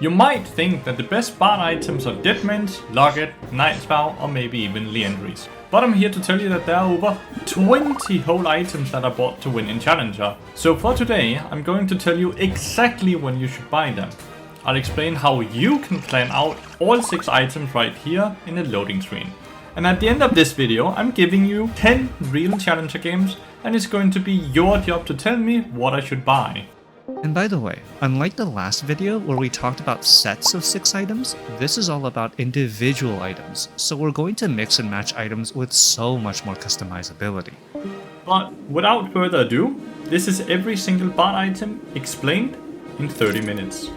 You might think that the best bard items are Deadmans, Locket, Nightvow, or maybe even Lathyrus. But I'm here to tell you that there are over 20 whole items that are bought to win in Challenger. So for today, I'm going to tell you exactly when you should buy them. I'll explain how you can plan out all 6 items right here in the loading screen. And at the end of this video, I'm giving you 10 real Challenger games, and it's going to be your job to tell me what I should buy. And by the way, unlike the last video where we talked about sets of 6 items, this is all about individual items, so we're going to mix and match items with so much more customizability. But without further ado, this is every single bard item explained in 30 minutes.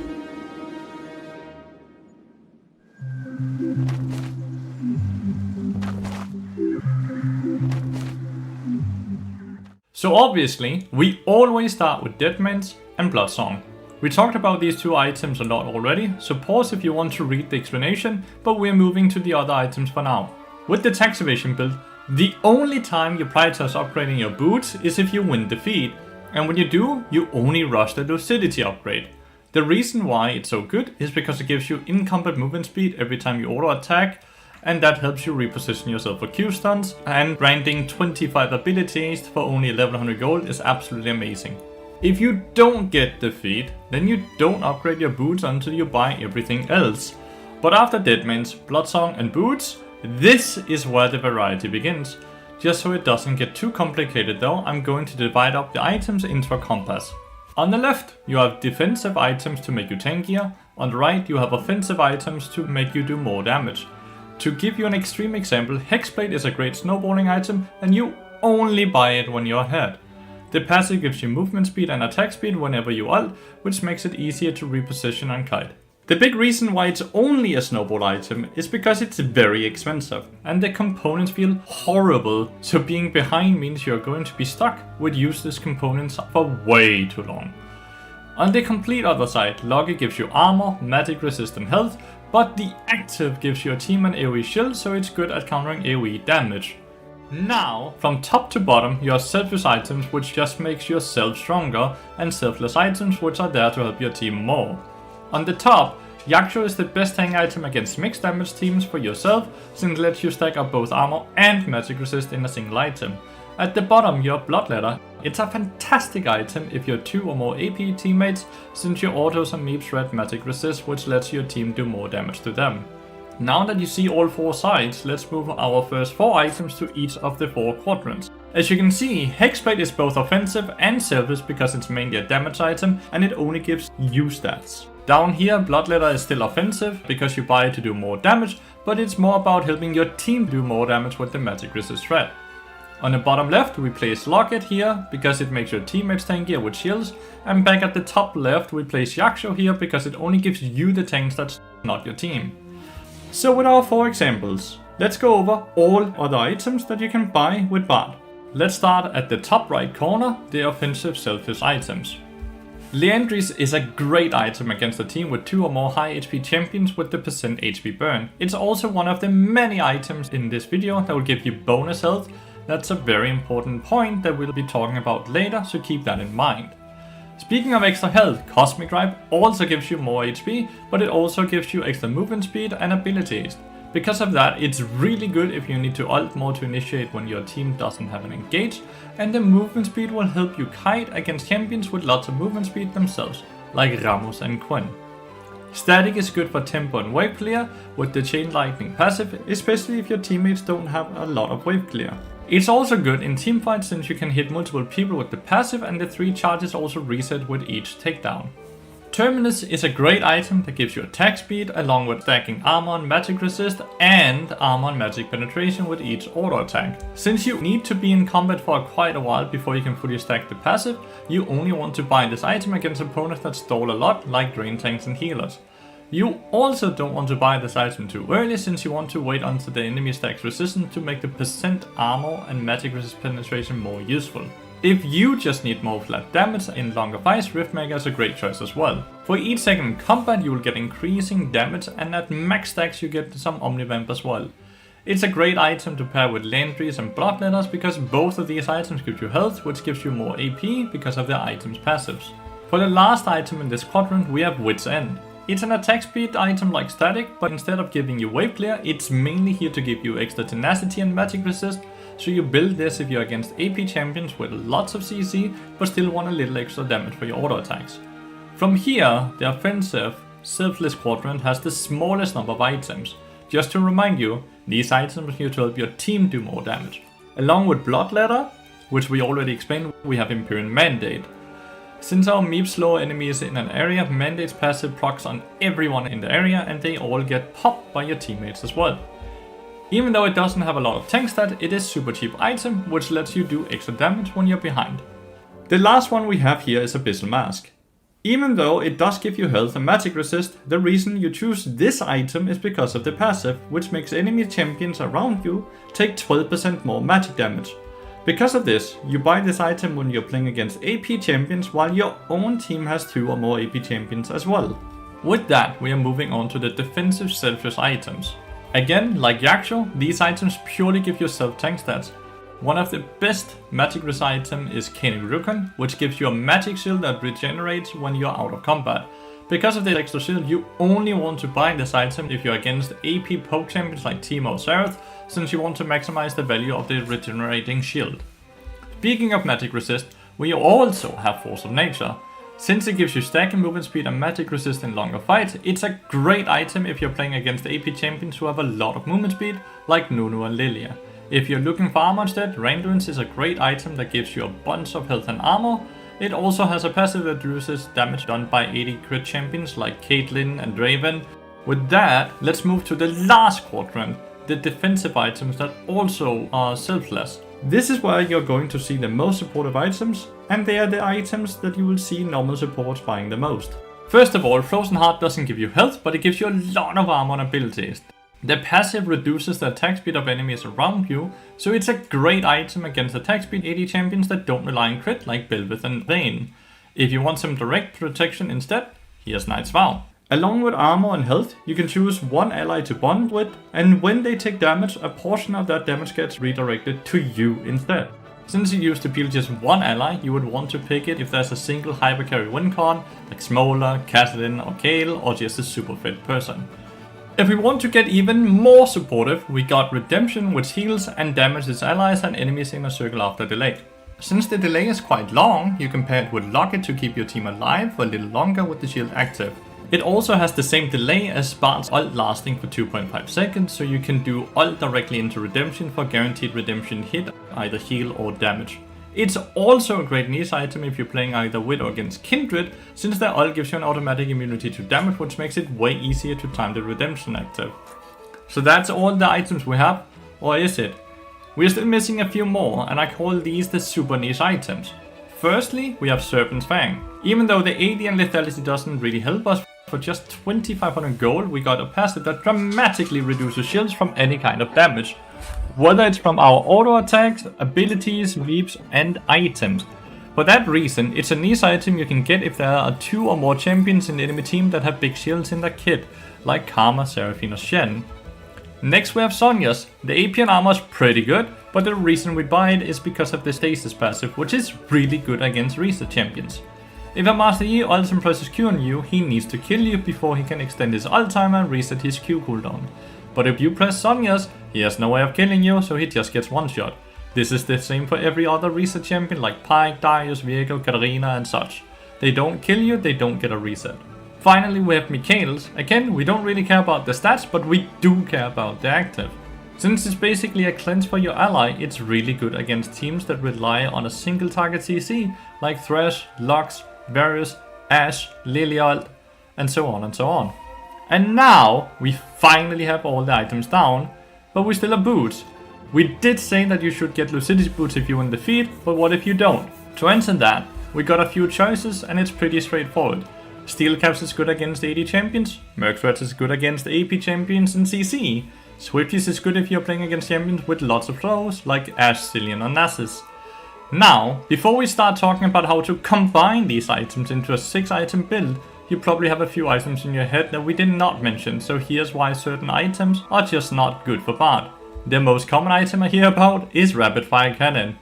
So obviously, we always start with Deadmans and Bloodsong. We talked about these 2 items a lot already, so pause if you want to read the explanation, but we're moving to the other items for now. With the tax evasion build, the only time you prioritize upgrading your boots is if you win defeat, and when you do, you only rush the lucidity upgrade. The reason why it's so good is because it gives you in-combat movement speed every time you auto attack, and that helps you reposition yourself for Q stunts, and branding 25 abilities for only 1100 gold is absolutely amazing. If you don't get defeat, then you don't upgrade your boots until you buy everything else. But after Deadmans, Bloodsong and boots, this is where the variety begins. Just so it doesn't get too complicated though, I'm going to divide up the items into a compass. On the left, you have defensive items to make you tankier. On the right, you have offensive items to make you do more damage. To give you an extreme example, Hexblade is a great snowballing item, and you only buy it when you're ahead. The passive gives you movement speed and attack speed whenever you ult, which makes it easier to reposition and kite. The big reason why it's only a snowball item is because it's very expensive, and the components feel horrible, so being behind means you're going to be stuck with useless components for way too long. On the complete other side, Locket gives you armor, magic resist and health, but the active gives your team an AoE shield, so it's good at countering AoE damage. Now, from top to bottom, you have selfish items which just makes yourself stronger, and selfless items which are there to help your team more. On the top, Yaksho is the best tank item against mixed damage teams for yourself, since it lets you stack up both armor and magic resist in a single item. At the bottom, you have Bloodletter. It's a fantastic item if you're 2 or more AP teammates, since your autos and meeps red magic resist, which lets your team do more damage to them. Now that you see all 4 sides, let's move our first 4 items to each of the 4 quadrants. As you can see, Hexblade is both offensive and selfish because it's mainly a damage item and it only gives you stats. Down here, Bloodletter is still offensive because you buy it to do more damage, but it's more about helping your team do more damage with the magic resist threat. On the bottom left, we place Locket here because it makes your teammates tankier with shields, and back at the top left, we place Yaksho here because it only gives you the tank stats, not your team. So with our 4 examples, let's go over all other items that you can buy with Bard. Let's start at the top right corner, the offensive selfish items. Lathyrus is a great item against a team with 2 or more high HP champions with the percent HP burn. It's also one of the many items in this video that will give you bonus health. That's a very important point that we'll be talking about later, so keep that in mind. Speaking of extra health, Cosmic Drive also gives you more HP, but it also gives you extra movement speed and abilities. Because of that, it's really good if you need to ult more to initiate when your team doesn't have an engage, and the movement speed will help you kite against champions with lots of movement speed themselves, like Ramos and Quen. Static is good for tempo and wave clear with the Chain Lightning passive, especially if your teammates don't have a lot of wave clear. It's also good in teamfights since you can hit multiple people with the passive, and the 3 charges also reset with each takedown. Terminus is a great item that gives you attack speed along with stacking armor and magic resist and armor and magic penetration with each auto attack. Since you need to be in combat for quite a while before you can fully stack the passive, you only want to buy this item against opponents that stall a lot, like drain tanks and healers. You also don't want to buy this item too early, since you want to wait until the enemy stacks resistance to make the percent armor and magic resist penetration more useful. If you just need more flat damage in longer fights, Riftmaker is a great choice as well. For each second in combat you will get increasing damage, and at max stacks you get some Omnivamp as well. It's a great item to pair with Lathyrus and Bloodletters because both of these items give you health, which gives you more AP because of their items' passives. For the last item in this quadrant we have Wit's End. It's an attack speed item like static, but instead of giving you wave clear, it's mainly here to give you extra tenacity and magic resist, so you build this if you're against AP champions with lots of CC, but still want a little extra damage for your auto attacks. From here, the offensive, selfless quadrant has the smallest number of items. Just to remind you, these items are here to help your team do more damage. Along with Bloodletter, which we already explained, we have Imperial Mandate. Since our Meep slow enemies in an area, Mandate's passive procs on everyone in the area and they all get popped by your teammates as well. Even though it doesn't have a lot of tank stat, it is super cheap item which lets you do extra damage when you're behind. The last one we have here is Abyssal Mask. Even though it does give you health and magic resist, the reason you choose this item is because of the passive, which makes enemy champions around you take 12% more magic damage. Because of this, you buy this item when you're playing against AP champions while your own team has 2 or more AP champions as well. With that, we are moving on to the defensive selfish items. Again, like Yaksho, these items purely give yourself tank stats. One of the best magic resist item is Caning Rukon, which gives you a magic shield that regenerates when you're out of combat. Because of the extra shield, you only want to buy this item if you're against AP poke champions like Teemo or Xerath, since you want to maximize the value of the regenerating shield. Speaking of magic resist, we also have Force of Nature. Since it gives you stacking movement speed and magic resist in longer fights, it's a great item if you're playing against AP champions who have a lot of movement speed, like Nunu and Lilia. If you're looking for armor instead, Raindrance is a great item that gives you a bunch of health and armor. It also has a passive that reduces damage done by 80 crit champions like Caitlyn and Draven. With that, let's move to the last quadrant, the defensive items that also are selfless. This is where you're going to see the most supportive items, and they are the items that you will see normal supports buying the most. First of all, Frozen Heart doesn't give you health, but it gives you a lot of armor and abilities. The passive reduces the attack speed of enemies around you, so it's a great item against attack speed 80 champions that don't rely on crit like Belveth and Vayne. If you want some direct protection instead, here's Knight's Vow. Along with armor and health, you can choose one ally to bond with, and when they take damage, a portion of that damage gets redirected to you instead. Since you used to peel just one ally, you would want to pick it if there's a single hypercarry win con, like Smola, Catelyn or Kayle, or just a super fit person. If we want to get even more supportive, we got Redemption, which heals and damages allies and enemies in a circle after delay. Since the delay is quite long, you can pair it with Locket to keep your team alive for a little longer with the shield active. It also has the same delay as Bard's ult lasting for 2.5 seconds, so you can do ult directly into Redemption for guaranteed Redemption hit, either heal or damage. It's also a great niche item if you're playing either with or against Kindred, since their ult gives you an automatic immunity to damage, which makes it way easier to time the Redemption active. So that's all the items we have, or is it? We're still missing a few more, and I call these the super niche items. Firstly, we have Serpent's Fang. Even though the AD and lethality doesn't really help us, for just 2500 gold we got a passive that dramatically reduces shields from any kind of damage. Whether it's from our auto attacks, abilities, leaps and items. For that reason, it's a niche item you can get if there are 2 or more champions in the enemy team that have big shields in their kit, like Karma, Seraphine or Shen. Next we have Sonya's. The AP and armor is pretty good, but the reason we buy it is because of the stasis passive, which is really good against reset champions. If a Master Yi ults and presses Q on you, he needs to kill you before he can extend his ult timer and reset his Q cooldown. But if you press Sonya's, he has no way of killing you, so he just gets one shot. This is the same for every other reset champion like Pyke, Darius, Viego, Katarina and such. They don't kill you, they don't get a reset. Finally we have Mikael's. Again, we don't really care about the stats, but we do care about the active. Since it's basically a cleanse for your ally, it's really good against teams that rely on a single target CC, like Thresh, Lux, Varus, Ashe, Lilialt, and so on and so on. And now we finally have all the items down, but we still have boots. We did say that you should get Lucidity boots if you win the feat, but what if you don't? To answer that, we got a few choices and it's pretty straightforward. Steel Caps is good against AD champions, Merc Threads is good against AP champions and CC, Swifties is good if you're playing against champions with lots of throws like Ashe, Cillian or Nasus. Now, before we start talking about how to combine these items into a 6-item build, you probably have a few items in your head that we did not mention, so here's why certain items are just not good for Bard. The most common item I hear about is Rapid Fire Cannon.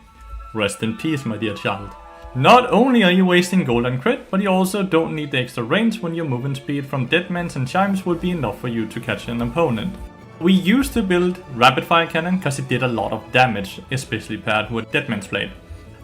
Rest in peace, my dear child. Not only are you wasting gold and crit, but you also don't need the extra range when your movement speed from Deadmans and Chimes will be enough for you to catch an opponent. We used to build Rapid Fire Cannon because it did a lot of damage, especially paired with Deadman's Blade.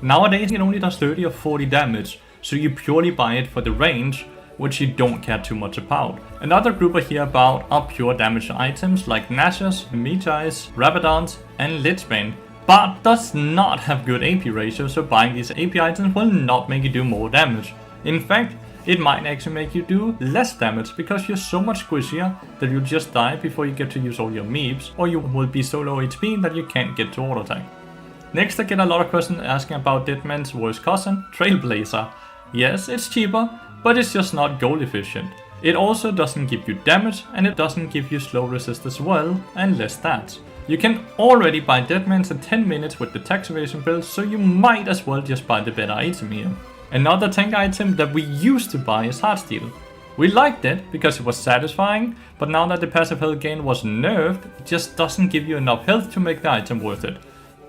Nowadays it only does 30 or 40 damage, so you purely buy it for the range, which you don't care too much about. Another group I hear about are pure damage items like Nashers, Mejais, Rabadons and Lichbane. But does not have good AP ratio, so buying these AP items will not make you do more damage. In fact, it might actually make you do less damage because you're so much squishier that you'll just die before you get to use all your meeps, or you will be so low HP that you can't get to auto attack. Next, I get a lot of questions asking about Deadman's worst cousin, Trailblazer. Yes, it's cheaper, but it's just not gold efficient. It also doesn't give you damage, and it doesn't give you slow resist as well, and less stats. You can already buy Deadmans in 10 minutes with the tax evasion build, so you might as well just buy the better item here. Another tank item that we used to buy is Heartsteel. We liked it because it was satisfying, but now that the passive health gain was nerfed, it just doesn't give you enough health to make the item worth it.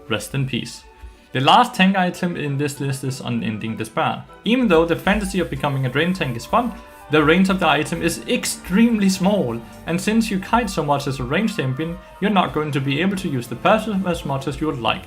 Rest in peace. The last tank item in this list is Unending Despair. Even though the fantasy of becoming a drain tank is fun, the range of the item is extremely small, and since you kite so much as a range champion, you're not going to be able to use the passive as much as you would like.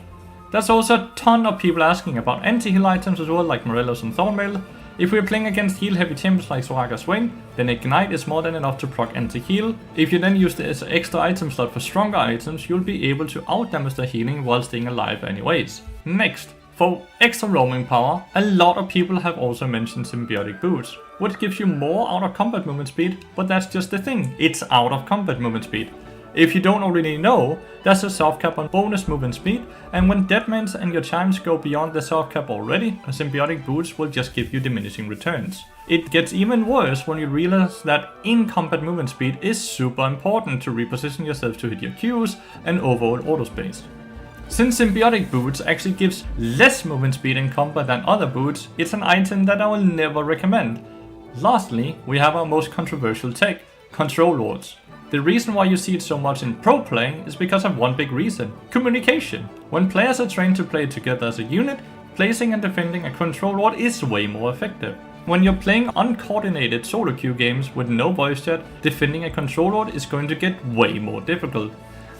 There's also a ton of people asking about anti-heal items as well, like Morelos and Thornmail. If we're playing against heal heavy champions like Soraka Swain, then Ignite is more than enough to proc anti-heal. If you then use this as an extra item slot for stronger items, you'll be able to outdamage the healing while staying alive anyways. Next, for extra roaming power, a lot of people have also mentioned Symbiotic Boots, which gives you more out of combat movement speed, but that's just the thing, it's out of combat movement speed. If you don't already know, there's a soft cap on bonus movement speed, and when Deadmans and your Chimes go beyond the soft cap already, Symbiotic Boots will just give you diminishing returns. It gets even worse when you realize that in combat movement speed is super important to reposition yourself to hit your Qs and overall auto space. Since Symbiotic Boots actually gives less movement speed in combat than other boots, it's an item that I will never recommend. Lastly, we have our most controversial tech, Control Wards. The reason why you see it so much in pro play is because of one big reason, communication. When players are trained to play together as a unit, placing and defending a Control Ward is way more effective. When you're playing uncoordinated solo queue games with no voice chat, defending a Control Ward is going to get way more difficult.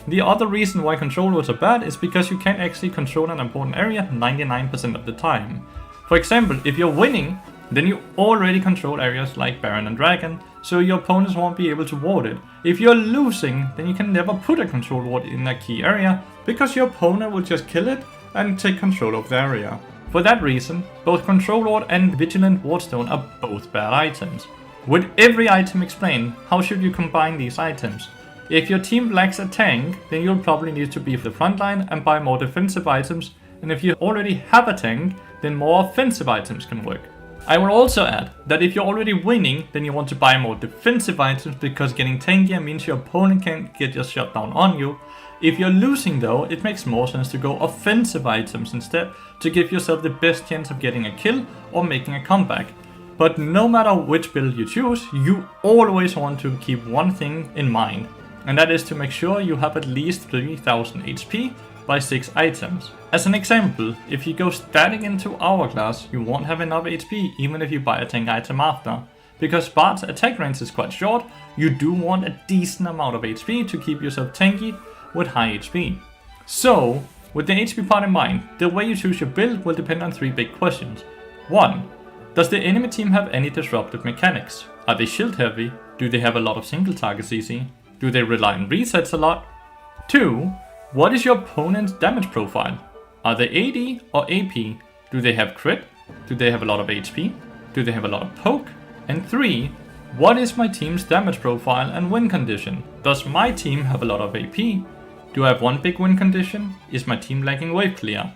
The other reason why Control Wards are bad is because you can't actually control an important area 99% of the time. For example, if you're winning, then you already control areas like Baron and Dragon, so your opponents won't be able to ward it. If you're losing, then you can never put a Control Ward in a key area, because your opponent will just kill it and take control of the area. For that reason, both Control Ward and Vigilant Wardstone are both bad items. With every item explained, how should you combine these items? If your team lacks a tank, then you'll probably need to beef the front line and buy more defensive items, and if you already have a tank, then more offensive items can work. I will also add that if you're already winning, then you want to buy more defensive items because getting tankier means your opponent can't get your shutdown on you. If you're losing though, it makes more sense to go offensive items instead to give yourself the best chance of getting a kill or making a comeback. But no matter which build you choose, you always want to keep one thing in mind. And that is to make sure you have at least 3000 HP by 6 items. As an example, if you go static into Hourglass, you won't have enough HP even if you buy a tank item after. Because Bard's attack range is quite short, you do want a decent amount of HP to keep yourself tanky with high HP. So, with the HP part in mind, the way you choose your build will depend on 3 big questions. 1. Does the enemy team have any disruptive mechanics? Are they shield heavy? Do they have a lot of single target CC? Do they rely on resets a lot? 2. What is your opponent's damage profile? Are they AD or AP? Do they have crit? Do they have a lot of HP? Do they have a lot of poke? And 3. What is my team's damage profile and win condition? Does my team have a lot of AP? Do I have one big win condition? Is my team lacking wave clear?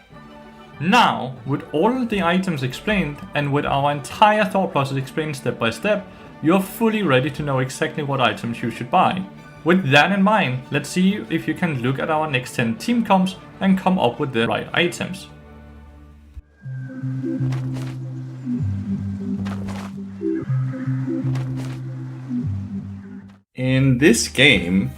Now, with all the items explained and with our entire thought process explained step by step, you're fully ready to know exactly what items you should buy. With that in mind, let's see if you can look at our next 10 team comps and come up with the right items. In this game,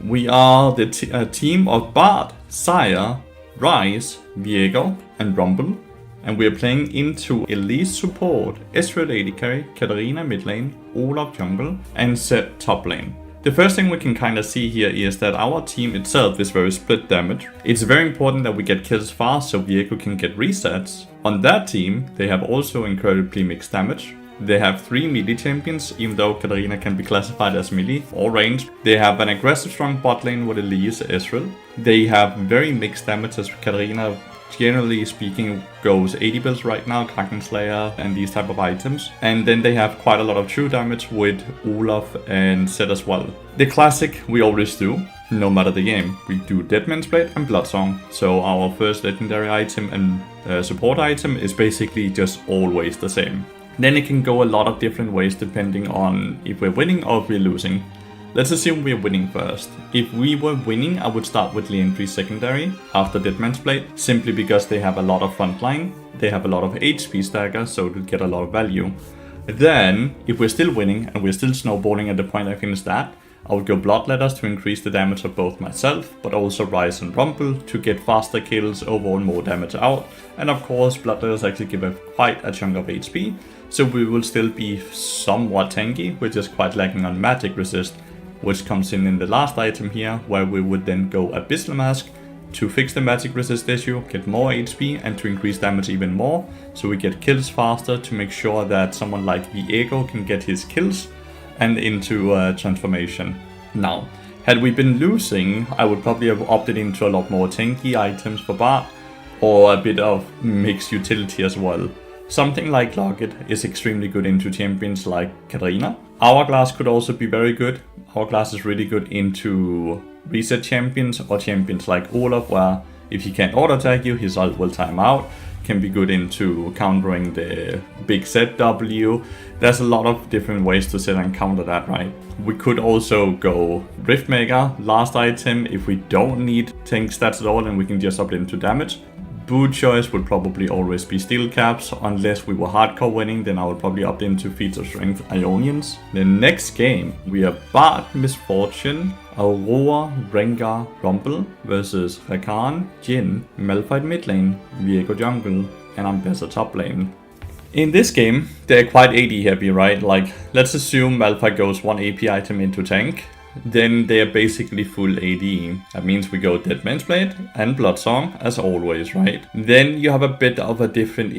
we are the team of Bard, Sire, Rise, Viego and Rumble. And we are playing into Elise support, Ezreal AD carry, Katarina mid lane, Olaf jungle, and Zed top lane. The first thing we can kind of see here is that our team itself is very split damage. It's very important that we get kills fast so Viego can get resets. On that team, they have also incredibly mixed damage. They have 3 melee champions, even though Katarina can be classified as melee or ranged. They have an aggressive strong bot lane with Elise Ezreal. They have very mixed damage as Katarina, generally speaking, goes 80 builds right now, Kraken Slayer and these type of items. And then they have quite a lot of true damage with Olaf and Zed as well. The classic we always do, no matter the game, we do Deadman's Blade and Bloodsong. So our first legendary item and support item is basically just always the same. Then it can go a lot of different ways depending on if we're winning or if we're losing. Let's assume we're winning first. If we were winning, I would start with Liandry's secondary after Deadman's Blade, simply because they have a lot of frontline, they have a lot of HP stagger, so to get a lot of value. Then, if we're still winning and we're still snowballing at the point I finished that, I would go Bloodletters to increase the damage of both myself, but also Rise and Rumble to get faster kills, overall more damage out. And of course, Bloodletters actually give quite a chunk of HP, so we will still be somewhat tanky, which is quite lacking on magic resist, which comes in the last item here, where we would then go Abyssal Mask to fix the magic resist issue, get more HP, and to increase damage even more, so we get kills faster to make sure that someone like Viego can get his kills and into transformation. Now, had we been losing, I would probably have opted into a lot more tanky items for Bart, or a bit of mixed utility as well. Something like Locket is extremely good into champions like Katarina. Hourglass could also be very good. Hourglass is really good into reset champions or champions like Olaf, where if he can't auto attack you, his ult will time out. Can be good into countering the big ZW. There's a lot of different ways to set and counter that, right? We could also go Riftmaker, last item, if we don't need tank stats at all and we can just opt into damage. Boot choice would probably always be steel caps. Unless we were hardcore winning, then I would probably opt into feats of strength Ionians. The next game, we have Bard Misfortune, Aurora, Rengar, Rumble versus Rakan, Jhin, Malphite mid lane, Viego jungle, and Ambessa top lane. In this game, they're quite AD heavy, right? Like, let's assume Malphite goes 1 AP item into tank. Then they are basically full AD. That means we go Deadman's Blade and Bloodsong as always, right? Then you have a bit of a different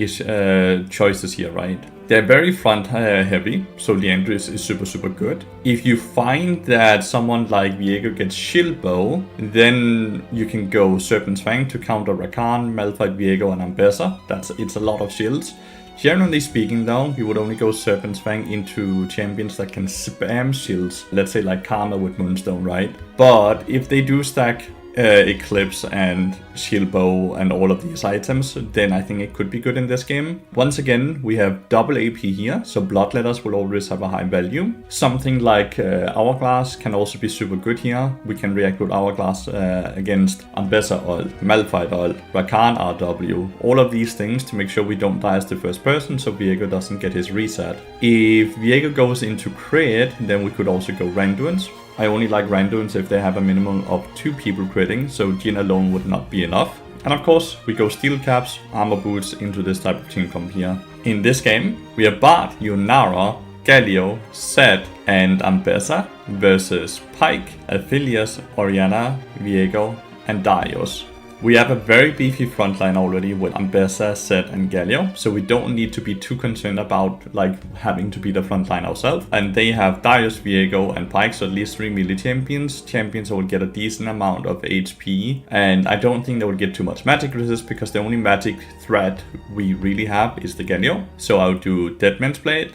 choices here, right? They're very front heavy, so Lathyrus is super good. If you find that someone like Viego gets Shield Bow, then you can go Serpent's Fang to counter Rakan, Malphite, Viego, and Ambessa. It's a lot of shields. Generally speaking though, we would only go Serpent's Fang into champions that can spam shields. Let's say like Karma with Moonstone, right? But if they do stack Eclipse and Shield Bow and all of these items, then I think it could be good in this game. Once again, we have double AP here, so Bloodletters will always have a high value. Something like Hourglass can also be super good here. We can react with Hourglass against Ambessa ult, Malphite ult, Rakan RW, all of these things to make sure we don't die as the first person so Viego doesn't get his reset. If Viego goes into crit, then we could also go Randuins. I only like Randuins if they have a minimum of 2 people critting, so Jhin alone would not be enough. And of course, we go Steel Caps, Armor Boots into this type of team comp here. In this game, we have Bard, Yunara, Galio, Zed, and Ambessa versus Pyke, Aphelios, Orianna, Viego, and Darius. We have a very beefy frontline already with Ambessa, Zed, and Galio, so we don't need to be too concerned about like having to be the frontline ourselves. And they have Darius, Viego, and Pyke, so at least 3 melee champions. Champions will get a decent amount of HP, and I don't think they will get too much magic resist because the only magic threat we really have is the Galio. So I'll do Deadman's Blade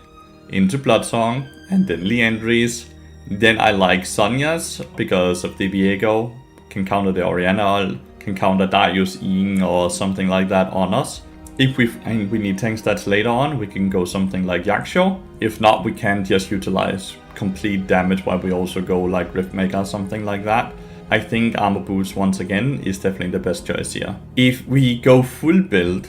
into Bloodsong, and then Liandry's. Then I like Sonya's because of the Viego, can counter the Orianna, can counter Darius Ying or something like that on us. If we need tank stats later on, we can go something like Yaksho. If not, we can just utilize complete damage while we also go like Riftmaker or something like that. I think Armor Boots once again is definitely the best choice here. If we go full build,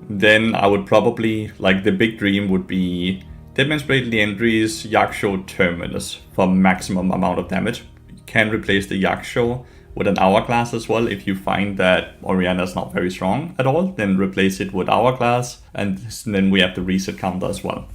then I would probably, like the big dream would be Deadman's Blade, Liandry's, Yaksho, Terminus for maximum amount of damage. You can replace the Yaksho with an Hourglass as well. If you find that Orianna is not very strong at all, then replace it with Hourglass, and then we have the reset counter as well.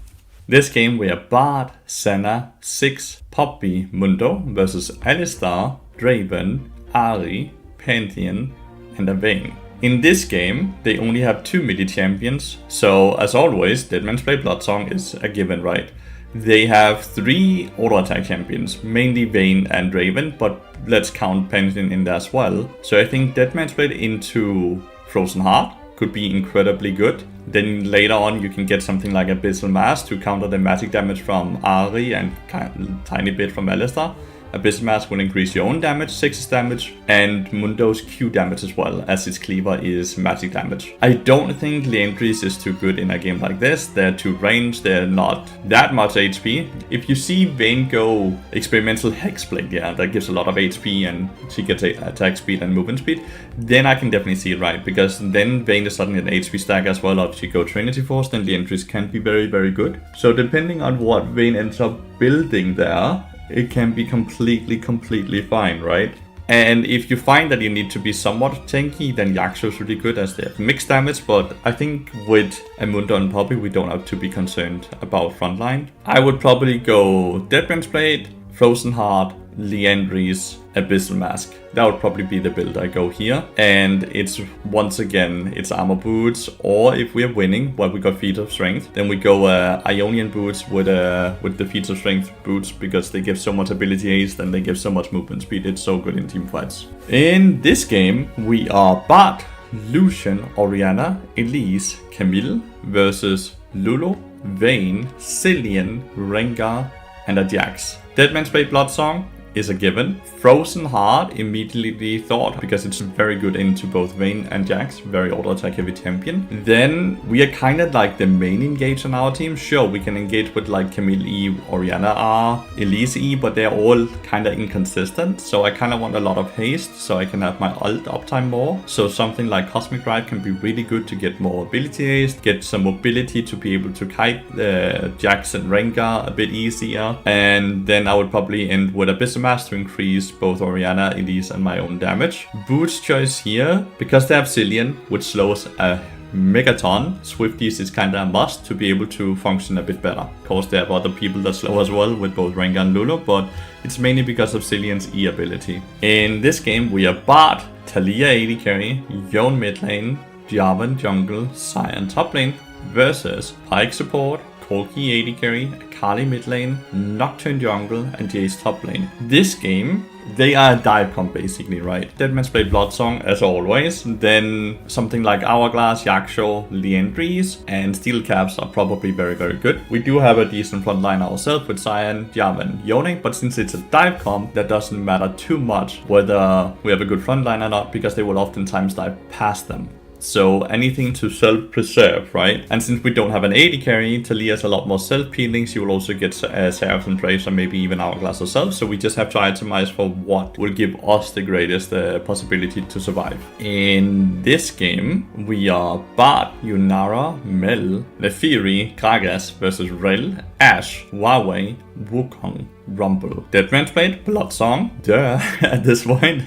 This game we have Bard, Senna, Six, Poppy, Mundo versus Alistar, Draven, Ahri, Pantheon, and a Vayne. In this game, they only have 2 midi champions, so as always, Deadman's Blade Bloodsong is a given, right? They have 3 auto attack champions, mainly Vayne and Draven, but let's count Pantheon in there as well. So I think Deadman's Blade into Frozen Heart could be incredibly good. Then later on you can get something like Abyssal Mask to counter the magic damage from Ahri and tiny bit from Alistar. Abyssal Mask will increase your own damage, 6's damage, and Mundo's Q damage as well, as its cleaver is magic damage. I don't think Lathyrus is too good in a game like this. They're too ranged, they're not that much HP. If you see Vayne go Experimental Hexblade, yeah, that gives a lot of HP and she gets attack speed and movement speed, then I can definitely see it right, because then Vayne is suddenly an HP stack as well. Or if you go Trinity Force, then Lathyrus can be very, very good. So depending on what Vayne ends up building there, it can be completely fine, right? And if you find that you need to be somewhat tanky, then Yaxo is really good as they have mixed damage, but I think with Mundo and Poppy, we don't have to be concerned about frontline. I would probably go Deadman's Blade, Frozen Heart, Lathyrus, Abyssal Mask. That would probably be the build I go here. And it's once again, it's armor boots, or if we're winning, well, we got feats of strength, then we go Ionian boots with the feats of strength boots, because they give so much ability haste and they give so much movement speed. It's so good in team fights. In this game, we are Bard, Lucian, Orianna, Elise, Camille versus Lulu, Vayne, Cillian, Rengar, and a Jax. Deadman's Blade Bloodsong is a given. Frozen Heart immediately thought, because it's very good into both Vayne and Jax, very auto attack heavy champion. Then we are kind of like the main engage on our team. Sure, we can engage with like Camille E, Orianna R, Elise E, but they're all kind of inconsistent. So I kind of want a lot of haste so I can have my ult uptime more. So something like Cosmic Drive can be really good to get more ability haste, get some mobility to be able to kite Jax and Rengar a bit easier. And then I would probably end with Abyssal Mask to increase both Orianna, Elise, and my own damage. Boots choice here, because they have Cillian, which slows a megaton. Swifties is kinda a must to be able to function a bit better. Of course, they have other people that slow as well with both Rengar and Lulu, but it's mainly because of Cillian's E ability. In this game, we are Bard, Talia AD carry, Yone mid lane, Jarvan jungle, Sion top lane versus Pyke support, Corki AD carry, Akali mid lane, Nocturne jungle, and Jace top lane. This game, they are a dive comp basically, right? Deadman's Blade Bloodsong as always, then something like Hourglass, Yaxo, Lathyrus, and Steel Caps are probably very, very good. We do have a decent front line ourselves with Sion, Jarvan, Yone, but since it's a dive comp, that doesn't matter too much whether we have a good front line or not, because they will oftentimes dive past them. So anything to self-preserve, right? And since we don't have an AD carry, Talia has a lot more self-peeling. She will also get Seraph and Trace, or maybe even Hourglass herself. So we just have to itemize for what will give us the greatest possibility to survive. In this game, we are Bard, Yunara, Mel, Lathyrus, Gragas versus Rel, Ashe, Huawei, Wukong, Rumble. Deadman's Blade, Bloodsong, duh, at this point.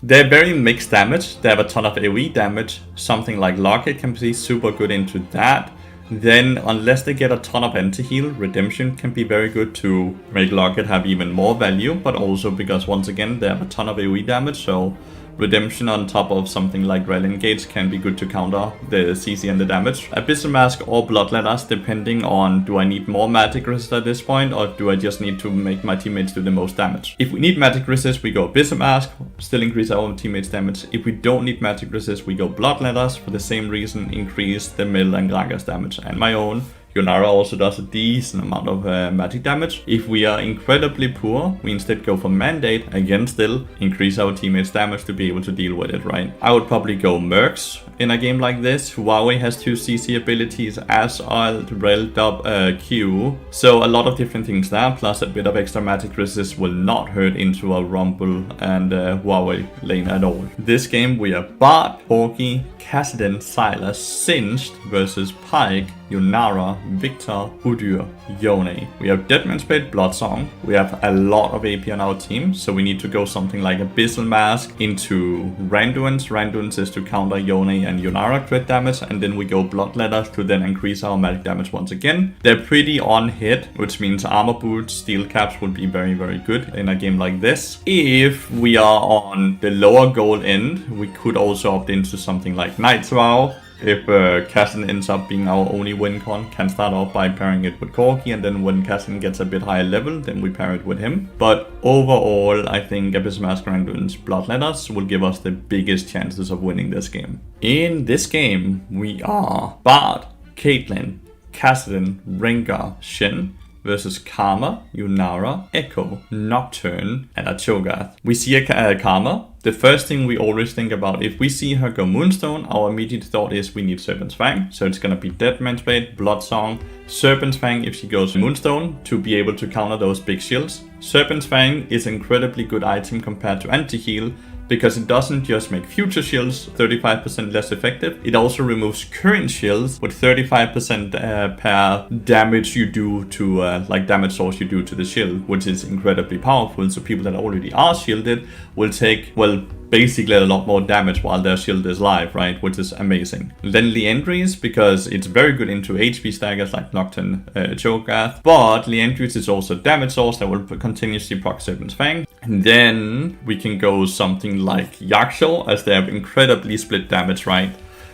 They're very mixed damage. They have a ton of AoE damage. Something like Locket can be super good into that. Then, unless they get a ton of anti-heal, Redemption can be very good to make Locket have even more value, but also because, once again, they have a ton of AoE damage, so Redemption on top of something like Rel Engage can be good to counter the CC and the damage. Abyssal Mask or Bloodletters, depending on do I need more magic resist at this point, or do I just need to make my teammates do the most damage. If we need magic resist, we go Abyssal Mask, still increase our own teammates damage. If we don't need magic resist, we go Bloodletters, for the same reason, increase the Mill and Gragas damage and my own. Yunara also does a decent amount of magic damage. If we are incredibly poor, we instead go for Mandate, again still increase our teammates damage to be able to deal with it, right? I would probably go Mercs in a game like this. Huawei has 2 CC abilities, as Alt, Rel, Dub, Q. So a lot of different things there, plus a bit of extra magic resist will not hurt into a Rumble and Huawei lane at all. This game we are Bard, Corki, Kassadin, Sylas, Singed versus Pyke, Yunara, Victor, Udyr, Yone. We have Deadman's Blade, Bloodsong. We have a lot of AP on our team, so we need to go something like Abyssal Mask into Randuin's. Randuin's is to counter Yone and Yunara crit damage, and then we go Bloodletter to then increase our magic damage once again. They're pretty on hit, which means armor boots, steel caps would be very, very good in a game like this. If we are on the lower goal end, we could also opt into something like Knight's Vow. If Kassan ends up being our only win con, can start off by pairing it with Corki, and then when Kassan gets a bit higher level, then we pair it with him. But overall, I think Abyssal Mask Randuin's Bloodletters will give us the biggest chances of winning this game. In this game, we are Bard, Caitlyn, Kassadin, Rengar, Shen versus Karma, Yunara, Echo, Nocturne, and a Cho'Gath. We see a Karma. The first thing we always think about, if we see her go Moonstone, our immediate thought is we need Serpent's Fang. So it's gonna be Deadman's Blade, Bloodsong, Serpent's Fang if she goes Moonstone to be able to counter those big shields. Serpent's Fang is an incredibly good item compared to Anti-Heal, because it doesn't just make future shields 35% less effective, it also removes current shields with 35% per damage you do to, like damage source you do to the shield, which is incredibly powerful. So people that already are shielded will take, well, basically a lot more damage while their shield is live, right? Which is amazing. Then Liandry's, because it's very good into HP staggers like Nocturne, Cho'Gath, but Liandry's is also damage source that will continuously proc Serpent's Fang. And then we can go something like Yakshal, as they have incredibly split damage, right?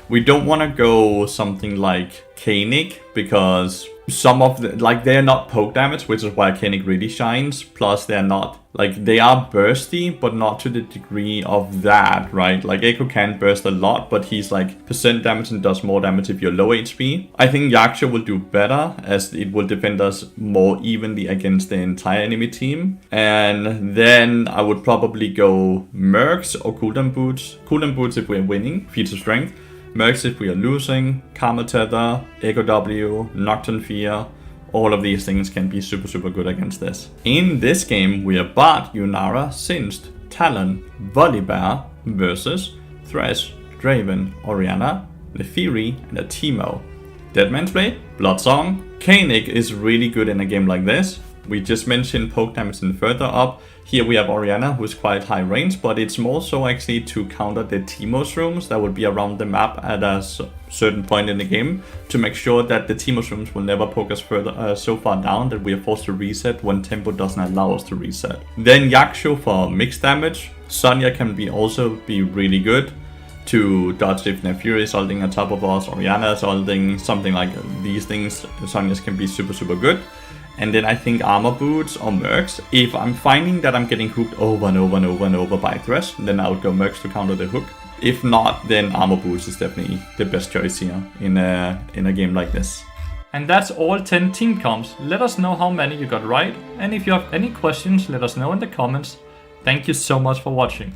We don't want to go something like Koenig, because some of the, like, they're not poke damage, which is why Koenig really shines. Plus they're not, like, they are bursty, but not to the degree of that, right? Like Echo can burst a lot, but he's like percent damage and does more damage if you're low HP. I think Yaksha will do better, as it will defend us more evenly against the entire enemy team. And then I would probably go Mercs or Cooldown Boots. Cooldown Boots if we're winning, feats of strength. Mercs if we are losing, Karma Tether, Echo W, Nocturne Fear. All of these things can be super, super good against this. In this game, we are Bard, Yunara, Singed, Talon, Volibear versus Thresh, Draven, Orianna, Lathyrus, and a Teemo. Deadman's Blade, Bloodsong. Koenig is really good in a game like this. We just mentioned poke damage and further up. Here we have Orianna, who's quite high range, but it's more so actually to counter the Teemos rooms that will be around the map at a certain point in the game, to make sure that the Teemos rooms will never poke us further so far down that we are forced to reset when tempo doesn't allow us to reset. Then Yaksho for mixed damage. Sonya can also be really good to dodge if Lathyrus is ulting on top of us, Orianna is ulting, something like these things. Sonya's can be super, super good. And then I think armor boots or mercs. If I'm finding that I'm getting hooked over and over and over and over by Thresh, then I would go mercs to counter the hook. If not, then armor boots is definitely the best choice here in a game like this. And that's all 10 team comps. Let us know how many you got right, and if you have any questions, let us know in the comments. Thank you so much for watching.